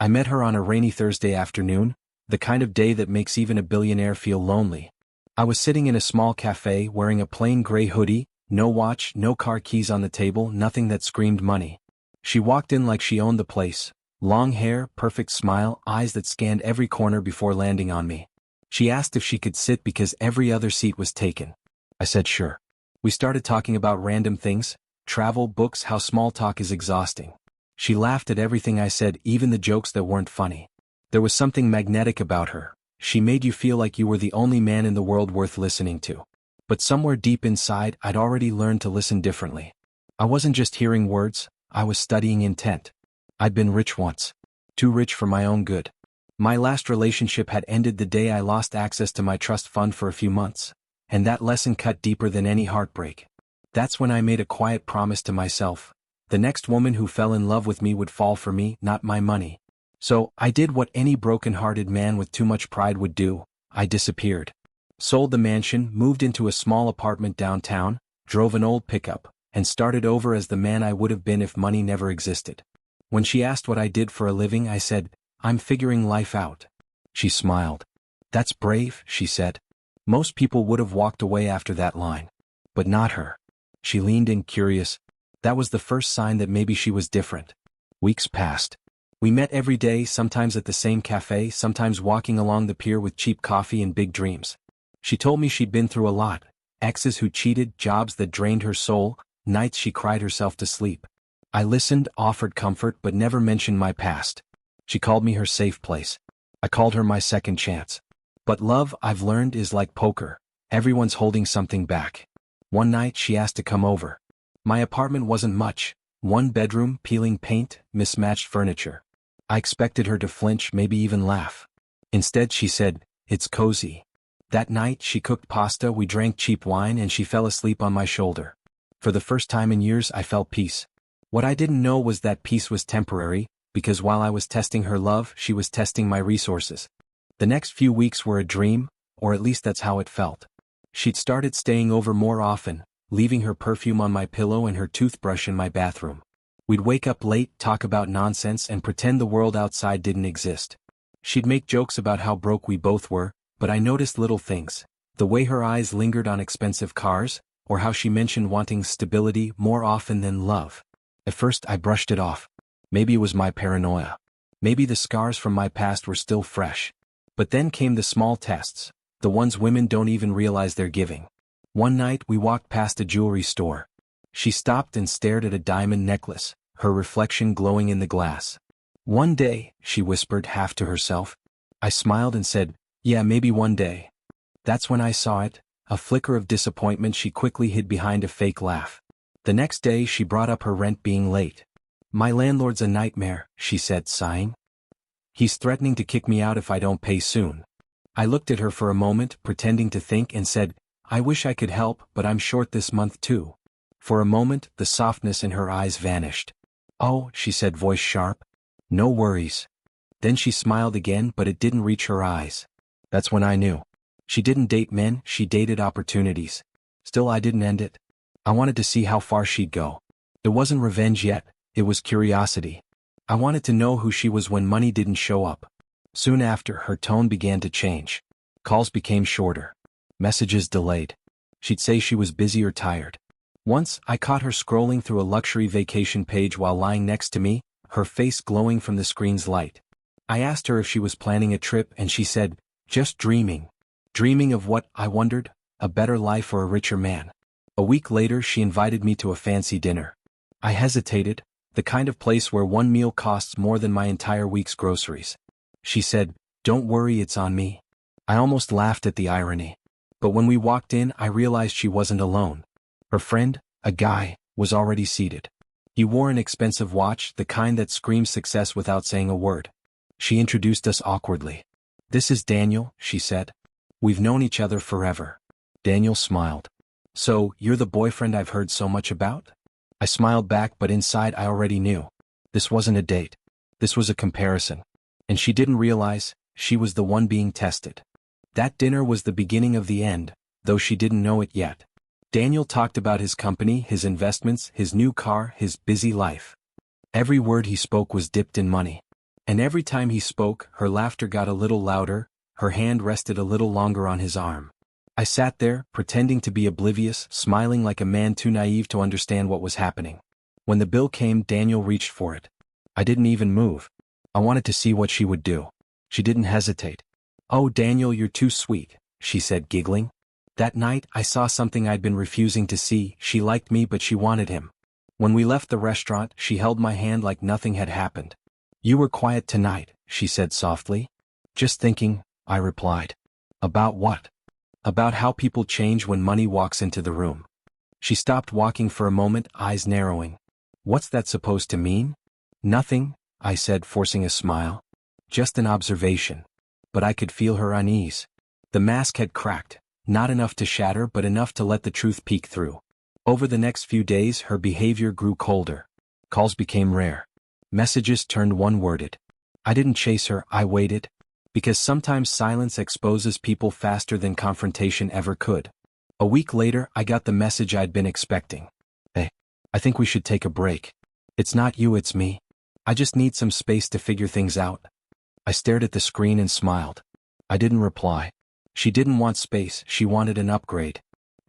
I met her on a rainy Thursday afternoon, the kind of day that makes even a billionaire feel lonely. I was sitting in a small cafe wearing a plain gray hoodie, no watch, no car keys on the table, nothing that screamed money. She walked in like she owned the place. Long hair, perfect smile, eyes that scanned every corner before landing on me. She asked if she could sit because every other seat was taken. I said sure. We started talking about random things, travel, books, how small talk is exhausting. She laughed at everything I said, even the jokes that weren't funny. There was something magnetic about her. She made you feel like you were the only man in the world worth listening to. But somewhere deep inside, I'd already learned to listen differently. I wasn't just hearing words, I was studying intent. I'd been rich once. Too rich for my own good. My last relationship had ended the day I lost access to my trust fund for a few months, and that lesson cut deeper than any heartbreak. That's when I made a quiet promise to myself. The next woman who fell in love with me would fall for me, not my money. So, I did what any broken-hearted man with too much pride would do. I disappeared. Sold the mansion, moved into a small apartment downtown, drove an old pickup, and started over as the man I would have been if money never existed. When she asked what I did for a living, I said, "I'm figuring life out." She smiled. "That's brave," she said. Most people would have walked away after that line. But not her. She leaned in, curious. That was the first sign that maybe she was different. Weeks passed. We met every day, sometimes at the same cafe, sometimes walking along the pier with cheap coffee and big dreams. She told me she'd been through a lot. Exes who cheated, jobs that drained her soul, nights she cried herself to sleep. I listened, offered comfort, but never mentioned my past. She called me her safe place. I called her my second chance. But love, I've learned, is like poker. Everyone's holding something back. One night she asked to come over. My apartment wasn't much. One bedroom, peeling paint, mismatched furniture. I expected her to flinch, maybe even laugh. Instead she said, "It's cozy." That night she cooked pasta, we drank cheap wine, and she fell asleep on my shoulder. For the first time in years I felt peace. What I didn't know was that peace was temporary, because while I was testing her love, she was testing my resources. The next few weeks were a dream, or at least that's how it felt. She'd started staying over more often, leaving her perfume on my pillow and her toothbrush in my bathroom. We'd wake up late, talk about nonsense, and pretend the world outside didn't exist. She'd make jokes about how broke we both were, but I noticed little things. The way her eyes lingered on expensive cars, or how she mentioned wanting stability more often than love. At first I brushed it off. Maybe it was my paranoia. Maybe the scars from my past were still fresh. But then came the small tests, the ones women don't even realize they're giving. One night we walked past a jewelry store. She stopped and stared at a diamond necklace, her reflection glowing in the glass. "One day," she whispered half to herself. I smiled and said, "Yeah, maybe one day." That's when I saw it, a flicker of disappointment she quickly hid behind a fake laugh. The next day she brought up her rent being late. "My landlord's a nightmare," she said, sighing. "He's threatening to kick me out if I don't pay soon." I looked at her for a moment, pretending to think, and said, "I wish I could help, but I'm short this month too." For a moment, the softness in her eyes vanished. "Oh," she said, voice sharp. "No worries." Then she smiled again, but it didn't reach her eyes. That's when I knew. She didn't date men, she dated opportunities. Still, I didn't end it. I wanted to see how far she'd go. It wasn't revenge yet, it was curiosity. I wanted to know who she was when money didn't show up. Soon after, her tone began to change. Calls became shorter. Messages delayed. She'd say she was busy or tired. Once, I caught her scrolling through a luxury vacation page while lying next to me, her face glowing from the screen's light. I asked her if she was planning a trip, and she said, "Just dreaming." Dreaming of what, I wondered? A better life or a richer man? A week later she invited me to a fancy dinner. I hesitated, the kind of place where one meal costs more than my entire week's groceries. She said, "Don't worry, it's on me." I almost laughed at the irony. But when we walked in, I realized she wasn't alone. Her friend, a guy, was already seated. He wore an expensive watch, the kind that screams success without saying a word. She introduced us awkwardly. "This is Daniel," she said. "We've known each other forever." Daniel smiled. "So, you're the boyfriend I've heard so much about?" I smiled back, but inside I already knew. This wasn't a date. This was a comparison. And she didn't realize, she was the one being tested. That dinner was the beginning of the end, though she didn't know it yet. Daniel talked about his company, his investments, his new car, his busy life. Every word he spoke was dipped in money. And every time he spoke, her laughter got a little louder, her hand rested a little longer on his arm. I sat there, pretending to be oblivious, smiling like a man too naive to understand what was happening. When the bill came, Daniel reached for it. I didn't even move. I wanted to see what she would do. She didn't hesitate. "Oh, Daniel, you're too sweet," she said, giggling. That night, I saw something I'd been refusing to see. She liked me, but she wanted him. When we left the restaurant, she held my hand like nothing had happened. "You were quiet tonight," she said softly. "Just thinking," I replied. "About what?" "About how people change when money walks into the room." She stopped walking for a moment, eyes narrowing. "What's that supposed to mean?" "Nothing," I said, forcing a smile. "Just an observation." But I could feel her unease. The mask had cracked, not enough to shatter but enough to let the truth peek through. Over the next few days, her behavior grew colder. Calls became rare. Messages turned one-worded. I didn't chase her, I waited. Because sometimes silence exposes people faster than confrontation ever could. A week later, I got the message I'd been expecting. "Hey, I think we should take a break. It's not you, it's me. I just need some space to figure things out." I stared at the screen and smiled. I didn't reply. She didn't want space, she wanted an upgrade.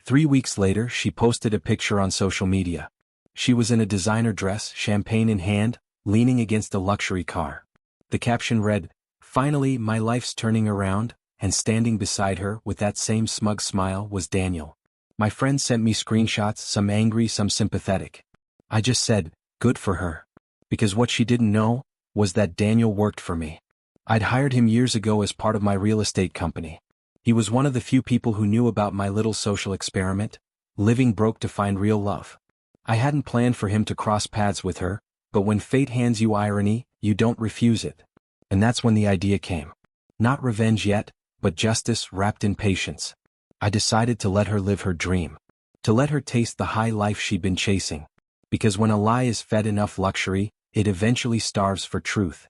3 weeks later, she posted a picture on social media. She was in a designer dress, champagne in hand, leaning against a luxury car. The caption read, "Finally, my life's turning around," and standing beside her, with that same smug smile, was Daniel. My friends sent me screenshots, some angry, some sympathetic. I just said, "Good for her." Because what she didn't know was that Daniel worked for me. I'd hired him years ago as part of my real estate company. He was one of the few people who knew about my little social experiment, living broke to find real love. I hadn't planned for him to cross paths with her, but when fate hands you irony, you don't refuse it. And that's when the idea came. Not revenge yet, but justice wrapped in patience. I decided to let her live her dream. To let her taste the high life she'd been chasing. Because when a lie is fed enough luxury, it eventually starves for truth.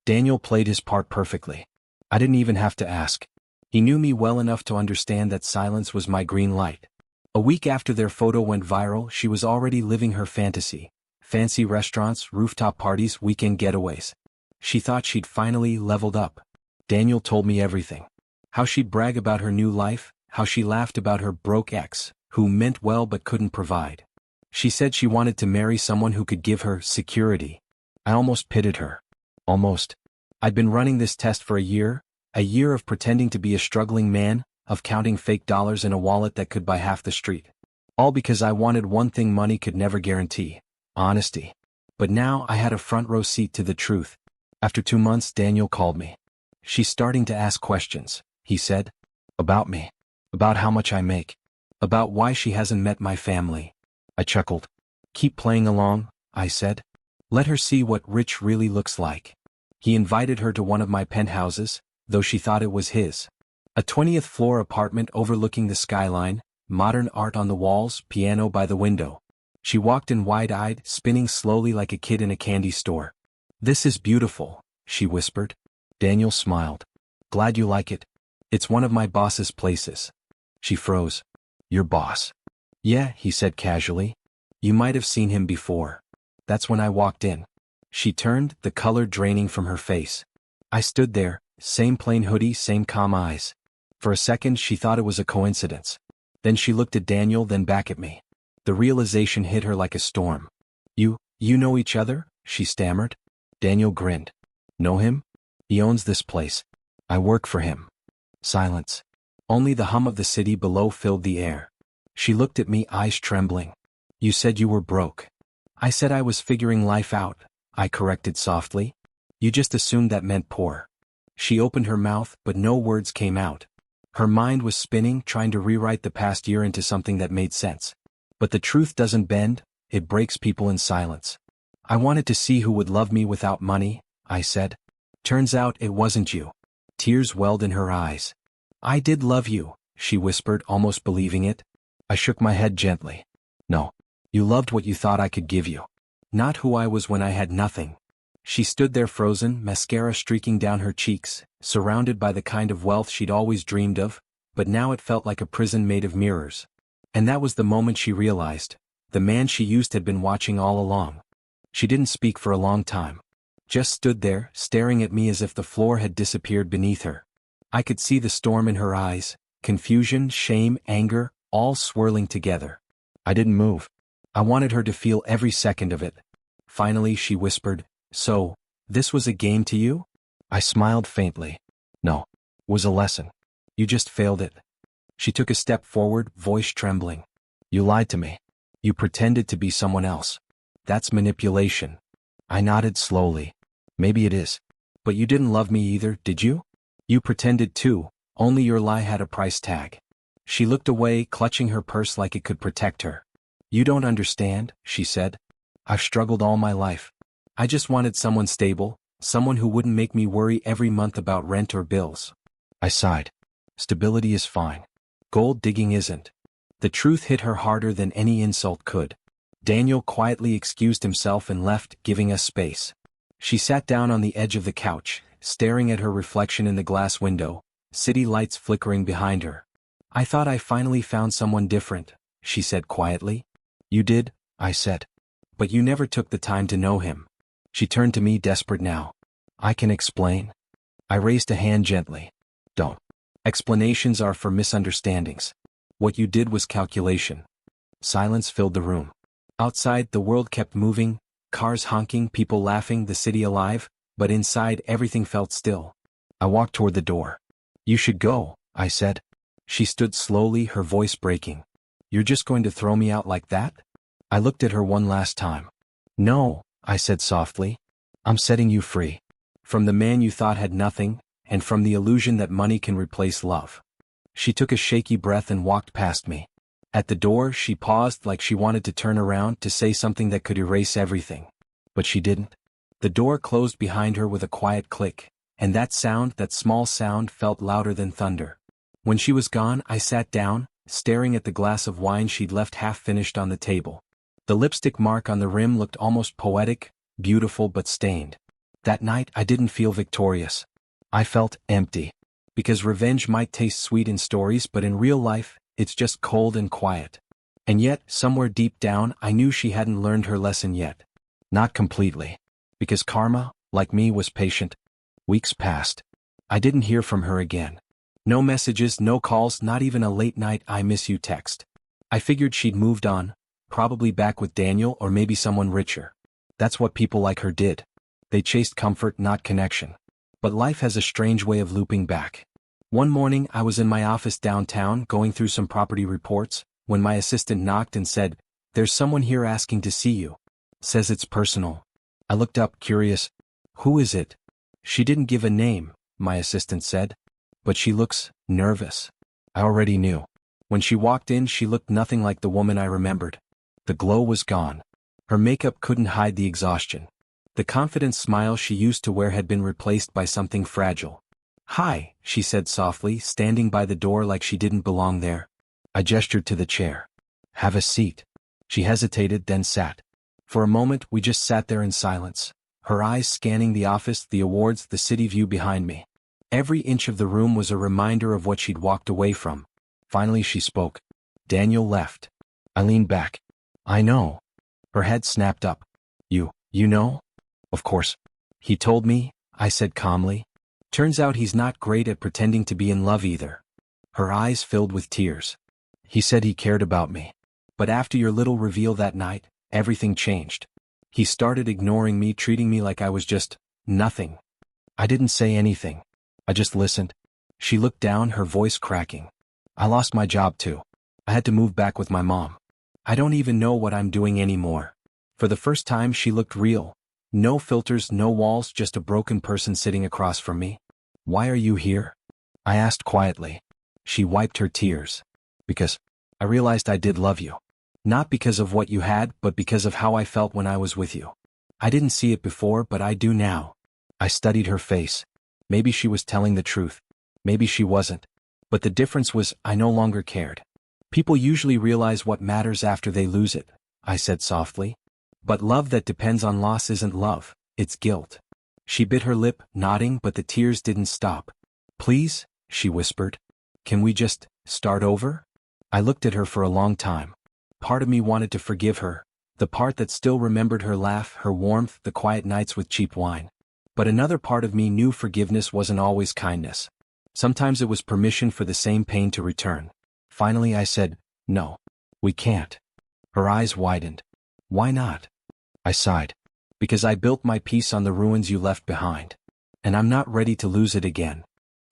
Daniel played his part perfectly. I didn't even have to ask. He knew me well enough to understand that silence was my green light. A week after their photo went viral, she was already living her fantasy. Fancy restaurants, rooftop parties, weekend getaways. She thought she'd finally leveled up. Daniel told me everything. How she'd brag about her new life, how she laughed about her broke ex, who meant well but couldn't provide. She said she wanted to marry someone who could give her security. I almost pitied her. Almost. I'd been running this test for a year of pretending to be a struggling man, of counting fake dollars in a wallet that could buy half the street. All because I wanted one thing money could never guarantee: honesty. But now I had a front row seat to the truth. After 2 months, Daniel called me. "She's starting to ask questions," he said. "About me. About how much I make. About why she hasn't met my family." I chuckled. "Keep playing along," I said. "Let her see what rich really looks like." He invited her to one of my penthouses, though she thought it was his. A 20th floor apartment overlooking the skyline, modern art on the walls, piano by the window. She walked in wide-eyed, spinning slowly like a kid in a candy store. "This is beautiful," she whispered. Daniel smiled. "Glad you like it. It's one of my boss's places." She froze. "Your boss?" "Yeah," he said casually. "You might have seen him before." That's when I walked in. She turned, the color draining from her face. I stood there, same plain hoodie, same calm eyes. For a second she thought it was a coincidence. Then she looked at Daniel, then back at me. The realization hit her like a storm. You know each other?" she stammered. Daniel grinned. "Know him? He owns this place. I work for him." Silence. Only the hum of the city below filled the air. She looked at me, eyes trembling. "You said you were broke." "I said I was figuring life out," I corrected softly. "You just assumed that meant poor." She opened her mouth, but no words came out. Her mind was spinning, trying to rewrite the past year into something that made sense. But the truth doesn't bend, it breaks people in silence. "I wanted to see who would love me without money," I said. "Turns out it wasn't you." Tears welled in her eyes. "I did love you," she whispered, almost believing it. I shook my head gently. "No. You loved what you thought I could give you. Not who I was when I had nothing." She stood there frozen, mascara streaking down her cheeks, surrounded by the kind of wealth she'd always dreamed of, but now it felt like a prison made of mirrors. And that was the moment she realized. The man she used had been watching all along. She didn't speak for a long time. just stood there, staring at me as if the floor had disappeared beneath her. I could see the storm in her eyes, confusion, shame, anger, all swirling together. I didn't move. I wanted her to feel every second of it. Finally, she whispered, "So, this was a game to you?" I smiled faintly. "No. It was a lesson. You just failed it." She took a step forward, voice trembling. "You lied to me. You pretended to be someone else. That's manipulation." I nodded slowly. "Maybe it is. But you didn't love me either, did you? You pretended too, only your lie had a price tag." She looked away, clutching her purse like it could protect her. "You don't understand," she said. "I've struggled all my life. I just wanted someone stable, someone who wouldn't make me worry every month about rent or bills." I sighed. Stability is fine. Gold digging isn't. The truth hit her harder than any insult could. Daniel quietly excused himself and left, giving us space. She sat down on the edge of the couch, staring at her reflection in the glass window, city lights flickering behind her. "I thought I finally found someone different," she said quietly. "You did," I said. "But you never took the time to know him." She turned to me, desperate now. "I can explain." I raised a hand gently. "Don't. Explanations are for misunderstandings. What you did was calculation." Silence filled the room. Outside, the world kept moving, cars honking, people laughing, the city alive, but inside everything felt still. I walked toward the door. "You should go," I said. She stood slowly, her voice breaking. "You're just going to throw me out like that?" I looked at her one last time. "No," I said softly. "I'm setting you free. From the man you thought had nothing, and from the illusion that money can replace love." She took a shaky breath and walked past me. At the door, she paused like she wanted to turn around to say something that could erase everything. But she didn't. The door closed behind her with a quiet click, and that sound, that small sound, felt louder than thunder. When she was gone, I sat down, staring at the glass of wine she'd left half-finished on the table. The lipstick mark on the rim looked almost poetic, beautiful but stained. That night, I didn't feel victorious. I felt empty. Because revenge might taste sweet in stories, but in real life, it's just cold and quiet. And yet, somewhere deep down, I knew she hadn't learned her lesson yet. Not completely. Because karma, like me, was patient. Weeks passed. I didn't hear from her again. No messages, no calls, not even a late-night "I miss you" text. I figured she'd moved on, probably back with Daniel or maybe someone richer. That's what people like her did. They chased comfort, not connection. But life has a strange way of looping back. One morning, I was in my office downtown going through some property reports, when my assistant knocked and said, "There's someone here asking to see you. Says it's personal." I looked up, curious. "Who is it?" "She didn't give a name," my assistant said. "But she looks nervous." I already knew. When she walked in, she looked nothing like the woman I remembered. The glow was gone. Her makeup couldn't hide the exhaustion. The confident smile she used to wear had been replaced by something fragile. "Hi," she said softly, standing by the door like she didn't belong there. I gestured to the chair. "Have a seat." She hesitated, then sat. For a moment, we just sat there in silence, her eyes scanning the office, the awards, the city view behind me. Every inch of the room was a reminder of what she'd walked away from. Finally she spoke. "Daniel left." I leaned back. "I know." Her head snapped up. You know?" "Of course. He told me," I said calmly. "Turns out he's not great at pretending to be in love either." Her eyes filled with tears. "He said he cared about me. But after your little reveal that night, everything changed. He started ignoring me, treating me like I was just nothing." I didn't say anything. I just listened. She looked down, her voice cracking. "I lost my job too. I had to move back with my mom. I don't even know what I'm doing anymore." For the first time, she looked real. No filters, no walls, just a broken person sitting across from me. "Why are you here?" I asked quietly. She wiped her tears. "Because I realized I did love you. Not because of what you had, but because of how I felt when I was with you. I didn't see it before, but I do now." I studied her face. Maybe she was telling the truth. Maybe she wasn't. But the difference was, I no longer cared. "People usually realize what matters after they lose it," I said softly. "But love that depends on loss isn't love, it's guilt." She bit her lip, nodding, but the tears didn't stop. "Please," she whispered. "Can we just start over?" I looked at her for a long time. Part of me wanted to forgive her, the part that still remembered her laugh, her warmth, the quiet nights with cheap wine. But another part of me knew forgiveness wasn't always kindness. Sometimes it was permission for the same pain to return. Finally I said, "No. We can't." Her eyes widened. "Why not?" I sighed. "Because I built my peace on the ruins you left behind. And I'm not ready to lose it again."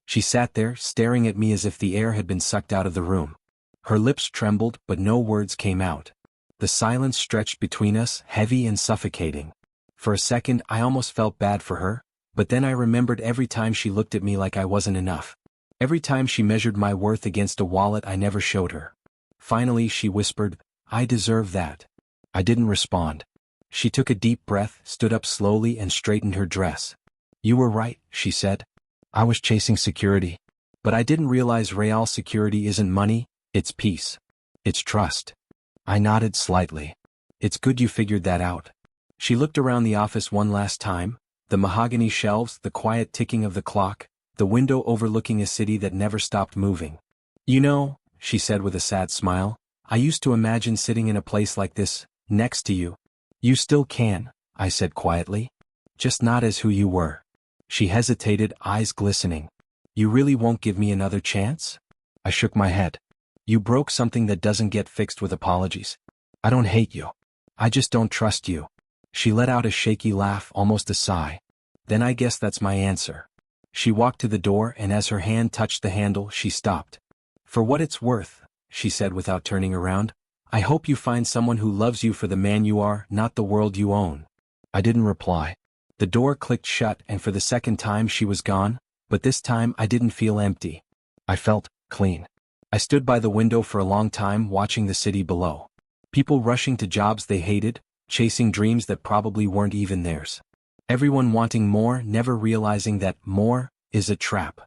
She sat there, staring at me as if the air had been sucked out of the room. Her lips trembled, but no words came out. The silence stretched between us, heavy and suffocating. For a second I almost felt bad for her, but then I remembered every time she looked at me like I wasn't enough. Every time she measured my worth against a wallet I never showed her. Finally she whispered, "I deserve that." I didn't respond. She took a deep breath, stood up slowly and straightened her dress. "You were right," she said. "I was chasing security. But I didn't realize real security isn't money, it's peace. It's trust." I nodded slightly. "It's good you figured that out." She looked around the office one last time, the mahogany shelves, the quiet ticking of the clock, the window overlooking a city that never stopped moving. "You know," she said with a sad smile, "I used to imagine sitting in a place like this, next to you." "You still can," I said quietly. "Just not as who you were." She hesitated, eyes glistening. "You really won't give me another chance?" I shook my head. "You broke something that doesn't get fixed with apologies. I don't hate you. I just don't trust you." She let out a shaky laugh, almost a sigh. "Then I guess that's my answer." She walked to the door and as her hand touched the handle she stopped. "For what it's worth," she said without turning around, "I hope you find someone who loves you for the man you are, not the world you own." I didn't reply. The door clicked shut and for the second time she was gone, but this time I didn't feel empty. I felt clean. I stood by the window for a long time watching the city below. People rushing to jobs they hated, chasing dreams that probably weren't even theirs. Everyone wanting more, never realizing that more is a trap.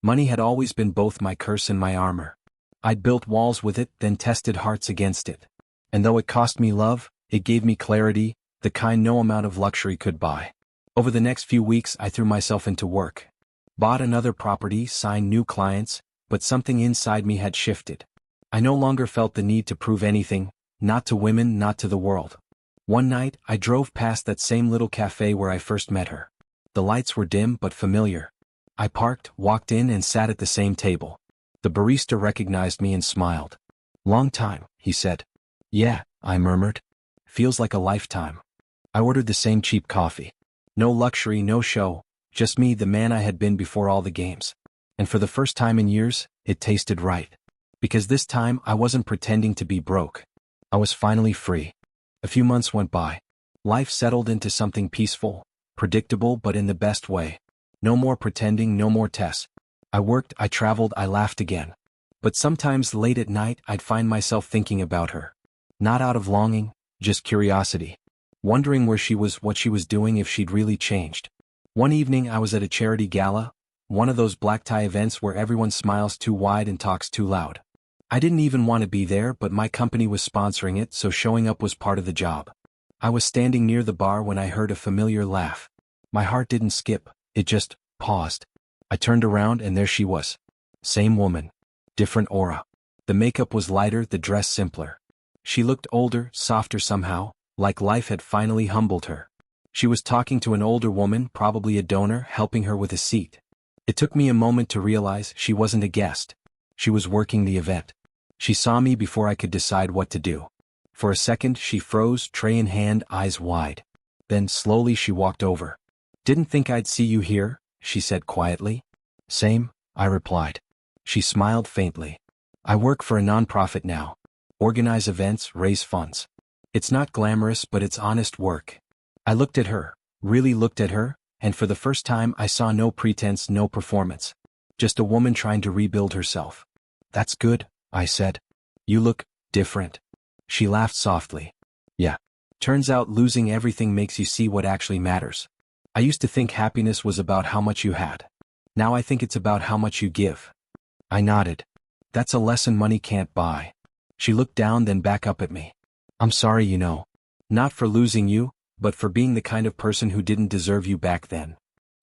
Money had always been both my curse and my armor. I'd built walls with it, then tested hearts against it. And though it cost me love, it gave me clarity, the kind no amount of luxury could buy. Over the next few weeks I threw myself into work. Bought another property, signed new clients, but something inside me had shifted. I no longer felt the need to prove anything, not to women, not to the world. One night, I drove past that same little cafe where I first met her. The lights were dim but familiar. I parked, walked in and sat at the same table. The barista recognized me and smiled. "Long time," he said. "Yeah," I murmured. "Feels like a lifetime." I ordered the same cheap coffee. No luxury, no show, just me, the man I had been before all the games. And for the first time in years, it tasted right. Because this time I wasn't pretending to be broke. I was finally free. A few months went by. Life settled into something peaceful, predictable but in the best way. No more pretending, no more tests. I worked, I traveled, I laughed again. But sometimes late at night I'd find myself thinking about her. Not out of longing, just curiosity. Wondering where she was, what she was doing, if she'd really changed. One evening I was at a charity gala, one of those black tie events where everyone smiles too wide and talks too loud. I didn't even want to be there, but my company was sponsoring it, so showing up was part of the job. I was standing near the bar when I heard a familiar laugh. My heart didn't skip, it just paused. I turned around and there she was. Same woman. Different aura. The makeup was lighter, the dress simpler. She looked older, softer somehow, like life had finally humbled her. She was talking to an older woman, probably a donor, helping her with a seat. It took me a moment to realize she wasn't a guest. She was working the event. She saw me before I could decide what to do. For a second she froze, tray in hand, eyes wide. Then slowly she walked over. "Didn't think I'd see you here," she said quietly. "Same," I replied. She smiled faintly. "I work for a nonprofit now. Organize events, raise funds. It's not glamorous, but it's honest work." I looked at her, really looked at her, and for the first time I saw no pretense, no performance. Just a woman trying to rebuild herself. "That's good," I said. "You look different." She laughed softly. "Yeah. Turns out losing everything makes you see what actually matters. I used to think happiness was about how much you had. Now I think it's about how much you give." I nodded. "That's a lesson money can't buy." She looked down, then back up at me. "I'm sorry, you know. Not for losing you, but for being the kind of person who didn't deserve you back then."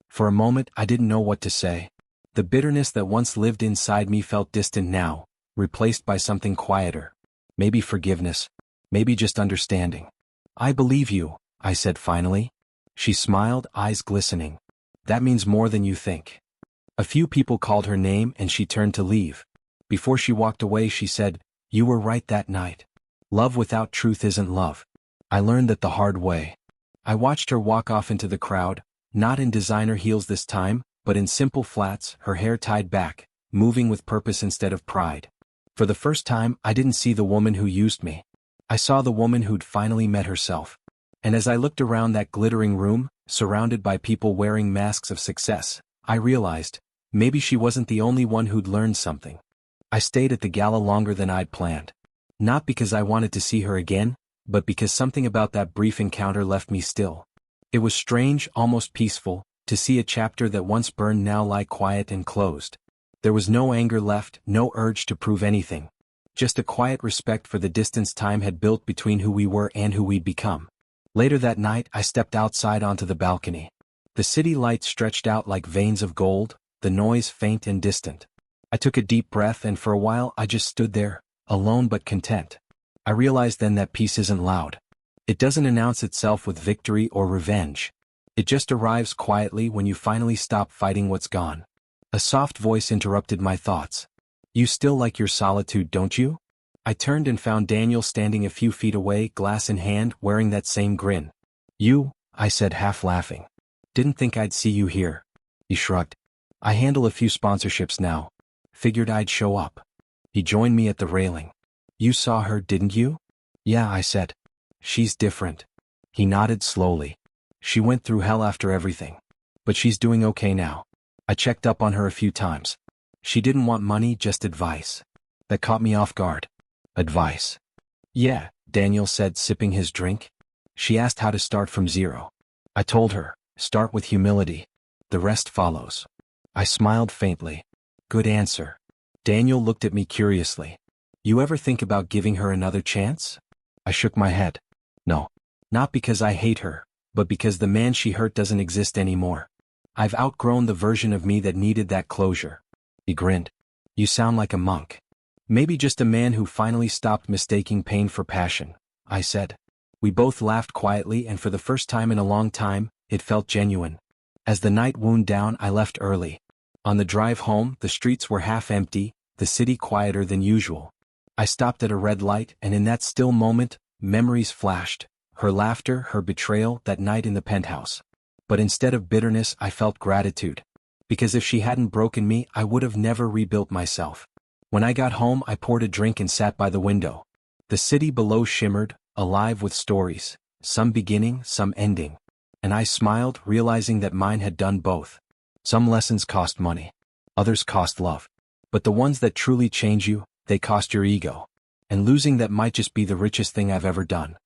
For a moment I didn't know what to say. The bitterness that once lived inside me felt distant now, replaced by something quieter. Maybe forgiveness. Maybe just understanding. "I believe you," I said finally. She smiled, eyes glistening. That means more than you think. A few people called her name and she turned to leave. Before she walked away she said, "You were right that night. Love without truth isn't love. I learned that the hard way." I watched her walk off into the crowd, not in designer heels this time, but in simple flats, her hair tied back, moving with purpose instead of pride. For the first time, I didn't see the woman who used me. I saw the woman who'd finally met herself. And as I looked around that glittering room, surrounded by people wearing masks of success, I realized, maybe she wasn't the only one who'd learned something. I stayed at the gala longer than I'd planned. Not because I wanted to see her again, but because something about that brief encounter left me still. It was strange, almost peaceful, to see a chapter that once burned now lie quiet and closed. There was no anger left, no urge to prove anything. Just a quiet respect for the distance time had built between who we were and who we'd become. Later that night I stepped outside onto the balcony. The city lights stretched out like veins of gold, the noise faint and distant. I took a deep breath and for a while I just stood there, alone but content. I realized then that peace isn't loud. It doesn't announce itself with victory or revenge. It just arrives quietly when you finally stop fighting what's gone. A soft voice interrupted my thoughts. "You still like your solitude, don't you?" I turned and found Daniel standing a few feet away, glass in hand, wearing that same grin. "You," I said half laughing. "Didn't think I'd see you here." He shrugged. "I handle a few sponsorships now. Figured I'd show up." He joined me at the railing. "You saw her, didn't you?" "Yeah," I said. "She's different." He nodded slowly. "She went through hell after everything. But she's doing okay now. I checked up on her a few times. She didn't want money, just advice." That caught me off guard. "Advice?" "Yeah," Daniel said, sipping his drink. "She asked how to start from zero. I told her, start with humility. The rest follows." I smiled faintly. "Good answer." Daniel looked at me curiously. "You ever think about giving her another chance?" I shook my head. "No. Not because I hate her, but because the man she hurt doesn't exist anymore. I've outgrown the version of me that needed that closure." He grinned. "You sound like a monk." "Maybe just a man who finally stopped mistaking pain for passion," I said. We both laughed quietly and for the first time in a long time, it felt genuine. As the night wound down I left early. On the drive home, the streets were half empty, the city quieter than usual. I stopped at a red light and in that still moment, memories flashed. Her laughter, her betrayal, that night in the penthouse. But instead of bitterness I felt gratitude. Because if she hadn't broken me I would have never rebuilt myself. When I got home I poured a drink and sat by the window. The city below shimmered, alive with stories, some beginning, some ending. And I smiled, realizing that mine had done both. Some lessons cost money. Others cost love. But the ones that truly change you, they cost your ego. And losing that might just be the richest thing I've ever done.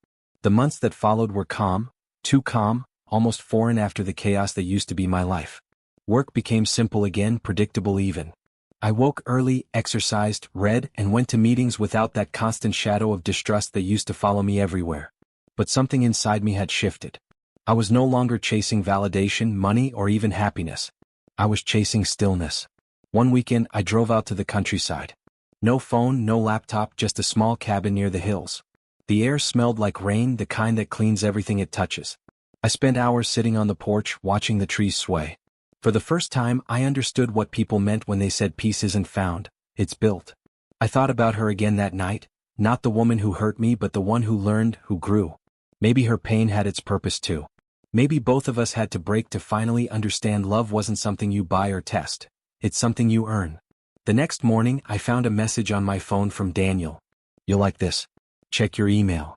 The months that followed were calm, too calm, almost foreign after the chaos that used to be my life. Work became simple again, predictable even. I woke early, exercised, read, and went to meetings without that constant shadow of distrust that used to follow me everywhere. But something inside me had shifted. I was no longer chasing validation, money, or even happiness. I was chasing stillness. One weekend I drove out to the countryside. No phone, no laptop, just a small cabin near the hills. The air smelled like rain, the kind that cleans everything it touches. I spent hours sitting on the porch, watching the trees sway. For the first time, I understood what people meant when they said peace isn't found, it's built. I thought about her again that night, not the woman who hurt me but the one who learned, who grew. Maybe her pain had its purpose too. Maybe both of us had to break to finally understand love wasn't something you buy or test. It's something you earn. The next morning, I found a message on my phone from Daniel. "You'll like this. Check your email."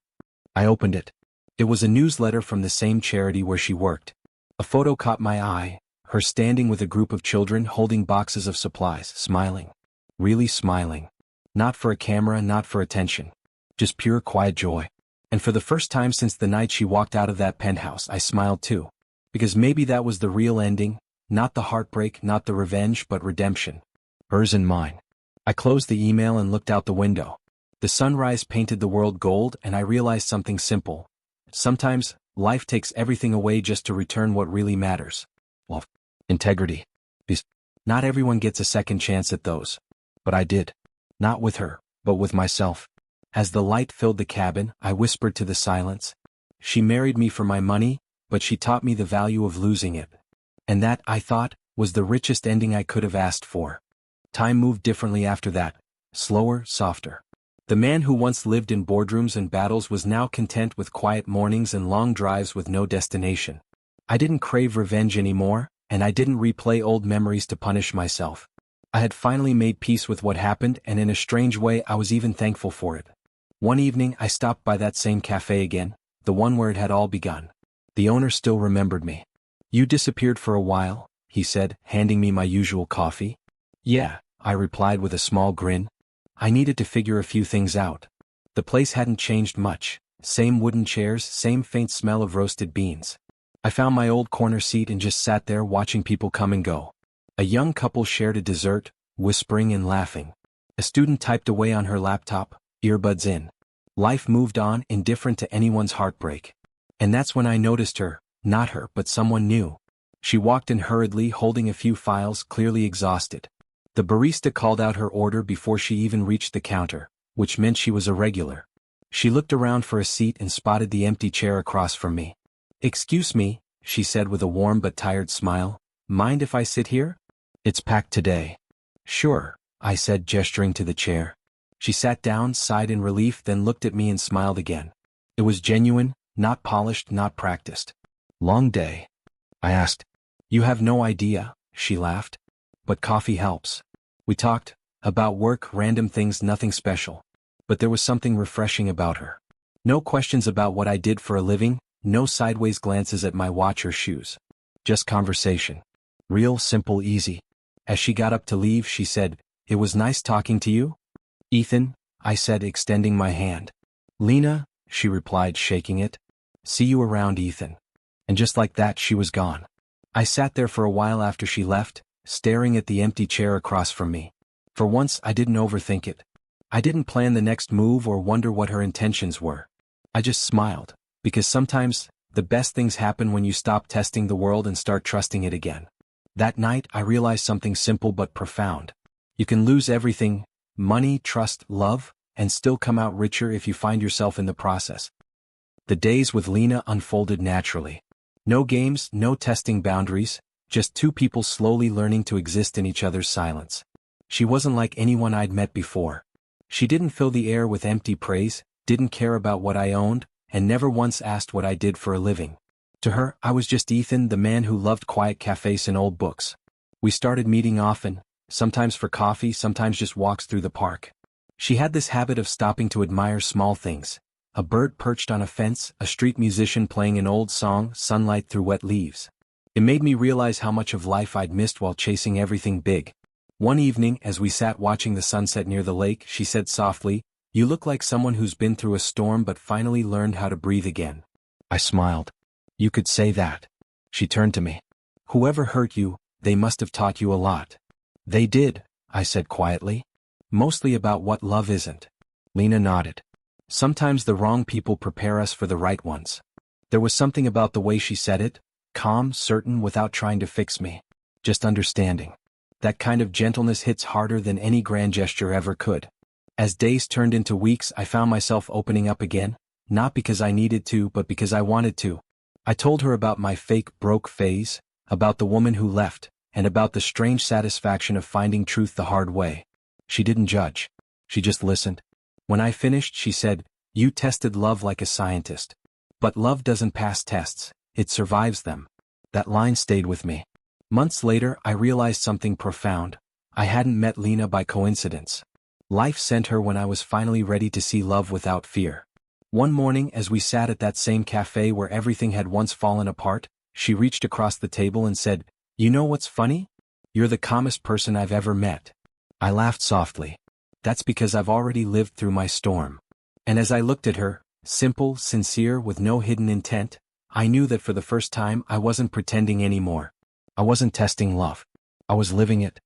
I opened it. It was a newsletter from the same charity where she worked. A photo caught my eye, her standing with a group of children holding boxes of supplies, smiling. Really smiling. Not for a camera, not for attention. Just pure quiet joy. And for the first time since the night she walked out of that penthouse, I smiled too. Because maybe that was the real ending, not the heartbreak, not the revenge, but redemption. Hers and mine. I closed the email and looked out the window. The sunrise painted the world gold and I realized something simple. Sometimes, life takes everything away just to return what really matters. Love. Integrity. Because not everyone gets a second chance at those. But I did. Not with her, but with myself. As the light filled the cabin, I whispered to the silence. She married me for my money, but she taught me the value of losing it. And that, I thought, was the richest ending I could have asked for. Time moved differently after that. Slower, softer. The man who once lived in boardrooms and battles was now content with quiet mornings and long drives with no destination. I didn't crave revenge anymore, and I didn't replay old memories to punish myself. I had finally made peace with what happened, and in a strange way I was even thankful for it. One evening I stopped by that same cafe again, the one where it had all begun. The owner still remembered me. "You disappeared for a while," he said, handing me my usual coffee. "Yeah," I replied with a small grin. I needed to figure a few things out. The place hadn't changed much. Same wooden chairs, same faint smell of roasted beans. I found my old corner seat and just sat there watching people come and go. A young couple shared a dessert, whispering and laughing. A student typed away on her laptop, earbuds in. Life moved on, indifferent to anyone's heartbreak. And that's when I noticed her, not her but someone new. She walked in hurriedly, holding a few files, clearly exhausted. The barista called out her order before she even reached the counter, which meant she was a regular. She looked around for a seat and spotted the empty chair across from me. "Excuse me," she said with a warm but tired smile. "Mind if I sit here? It's packed today." "Sure," I said, gesturing to the chair. She sat down, sighed in relief, then looked at me and smiled again. It was genuine, not polished, not practiced. "Long day?" I asked. "You have no idea," she laughed. "But coffee helps." We talked about work, random things, nothing special. But there was something refreshing about her. No questions about what I did for a living, no sideways glances at my watch or shoes. Just conversation. Real, simple, easy. As she got up to leave, she said, "It was nice talking to you." "Ethan," I said, extending my hand. "Lena," she replied, shaking it. "See you around, Ethan." And just like that, she was gone. I sat there for a while after she left, staring at the empty chair across from me. For once, I didn't overthink it. I didn't plan the next move or wonder what her intentions were. I just smiled, because sometimes, the best things happen when you stop testing the world and start trusting it again. That night, I realized something simple but profound. You can lose everything, money, trust, love, and still come out richer if you find yourself in the process. The days with Lena unfolded naturally. No games, no testing boundaries, just two people slowly learning to exist in each other's silence. She wasn't like anyone I'd met before. She didn't fill the air with empty praise, didn't care about what I owned, and never once asked what I did for a living. To her, I was just Ethan, the man who loved quiet cafes and old books. We started meeting often, sometimes for coffee, sometimes just walks through the park. She had this habit of stopping to admire small things. A bird perched on a fence, a street musician playing an old song, sunlight through wet leaves. It made me realize how much of life I'd missed while chasing everything big. One evening, as we sat watching the sunset near the lake, she said softly, "You look like someone who's been through a storm but finally learned how to breathe again." I smiled. "You could say that." She turned to me. "Whoever hurt you, they must have taught you a lot." "They did," I said quietly. "Mostly about what love isn't." Lena nodded. "Sometimes the wrong people prepare us for the right ones." There was something about the way she said it, calm, certain, without trying to fix me. Just understanding. That kind of gentleness hits harder than any grand gesture ever could. As days turned into weeks, I found myself opening up again, not because I needed to, but because I wanted to. I told her about my fake broke phase, about the woman who left, and about the strange satisfaction of finding truth the hard way. She didn't judge. She just listened. When I finished, she said, "You tested love like a scientist. But love doesn't pass tests, it survives them." That line stayed with me. Months later, I realized something profound. I hadn't met Lena by coincidence. Life sent her when I was finally ready to see love without fear. One morning, as we sat at that same cafe where everything had once fallen apart, she reached across the table and said, "You know what's funny? You're the calmest person I've ever met." I laughed softly. "That's because I've already lived through my storm." And as I looked at her, simple, sincere, with no hidden intent, I knew that for the first time I wasn't pretending anymore. I wasn't testing love. I was living it.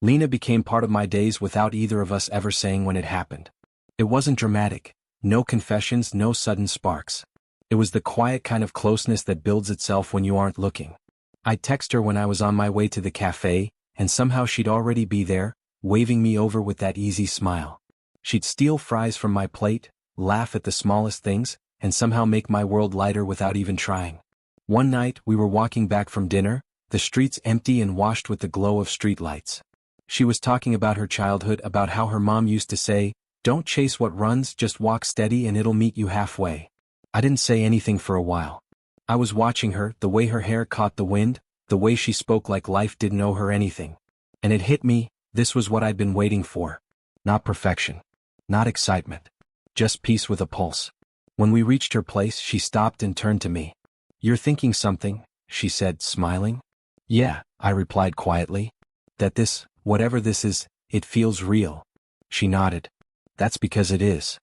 Lena became part of my days without either of us ever saying when it happened. It wasn't dramatic. No confessions, no sudden sparks. It was the quiet kind of closeness that builds itself when you aren't looking. I'd text her when I was on my way to the cafe, and somehow she'd already be there, waving me over with that easy smile. She'd steal fries from my plate, laugh at the smallest things, and somehow make my world lighter without even trying. One night, we were walking back from dinner, the streets empty and washed with the glow of streetlights. She was talking about her childhood, about how her mom used to say, "Don't chase what runs, just walk steady and it'll meet you halfway." I didn't say anything for a while. I was watching her, the way her hair caught the wind, the way she spoke like life didn't owe her anything. And it hit me, this was what I'd been waiting for. Not perfection. Not excitement. Just peace with a pulse. When we reached her place, she stopped and turned to me. "You're thinking something," she said, smiling. "Yeah," I replied quietly. "That this, whatever this is, it feels real." She nodded. "That's because it is."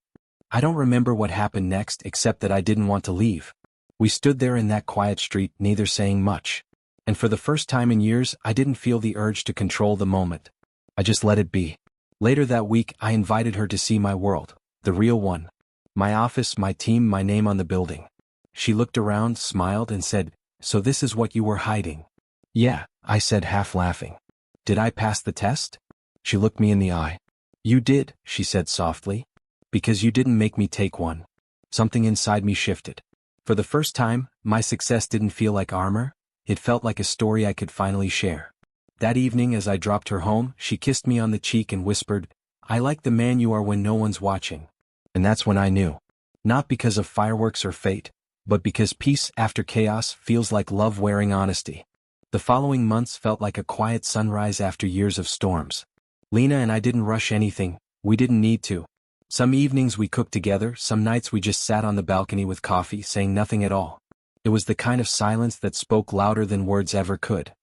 I don't remember what happened next except that I didn't want to leave. We stood there in that quiet street, neither saying much. And for the first time in years, I didn't feel the urge to control the moment. I just let it be. Later that week, I invited her to see my world, the real one. My office, my team, my name on the building. She looked around, smiled, and said, "So this is what you were hiding?" "Yeah," I said, half laughing. "Did I pass the test?" She looked me in the eye. "You did," she said softly. "Because you didn't make me take one." Something inside me shifted. For the first time, my success didn't feel like armor, it felt like a story I could finally share. That evening as I dropped her home, she kissed me on the cheek and whispered, "I like the man you are when no one's watching." And that's when I knew. Not because of fireworks or fate, but because peace after chaos feels like love wearing honesty. The following months felt like a quiet sunrise after years of storms. Lena and I didn't rush anything, we didn't need to. Some evenings we cooked together, some nights we just sat on the balcony with coffee, saying nothing at all. It was the kind of silence that spoke louder than words ever could.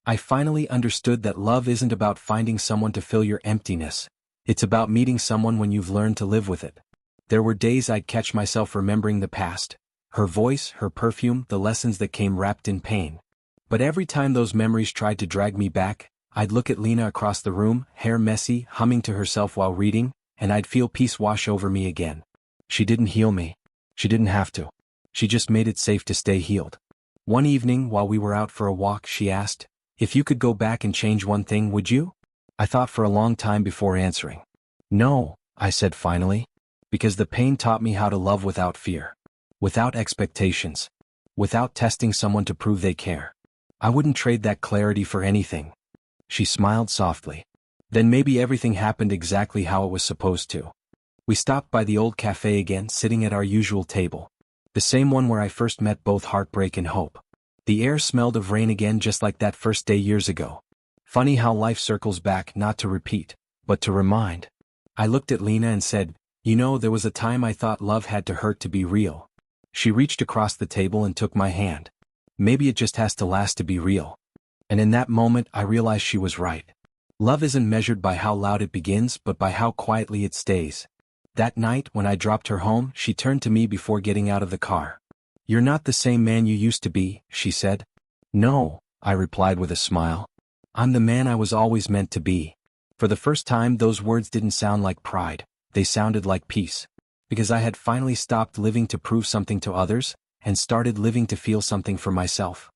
I finally understood that love isn't about finding someone to fill your emptiness. It's about meeting someone when you've learned to live with it. There were days I'd catch myself remembering the past, her voice, her perfume, the lessons that came wrapped in pain. But every time those memories tried to drag me back, I'd look at Lena across the room, hair messy, humming to herself while reading, and I'd feel peace wash over me again. She didn't heal me. She didn't have to. She just made it safe to stay healed. One evening, while we were out for a walk, she asked, "If you could go back and change one thing, would you?" I thought for a long time before answering. "No," I said finally. Because the pain taught me how to love without fear. Without expectations. Without testing someone to prove they care. I wouldn't trade that clarity for anything. She smiled softly. Then maybe everything happened exactly how it was supposed to. We stopped by the old cafe again, sitting at our usual table. The same one where I first met both heartbreak and hope. The air smelled of rain again, just like that first day years ago. Funny how life circles back, not to repeat, but to remind. I looked at Lena and said, "You know, there was a time I thought love had to hurt to be real." She reached across the table and took my hand. "Maybe it just has to last to be real." And in that moment I realized she was right. Love isn't measured by how loud it begins, but by how quietly it stays. That night, when I dropped her home, she turned to me before getting out of the car. "You're not the same man you used to be," she said. "No," I replied with a smile. "I'm the man I was always meant to be." For the first time, those words didn't sound like pride. They sounded like peace. Because I had finally stopped living to prove something to others, and started living to feel something for myself.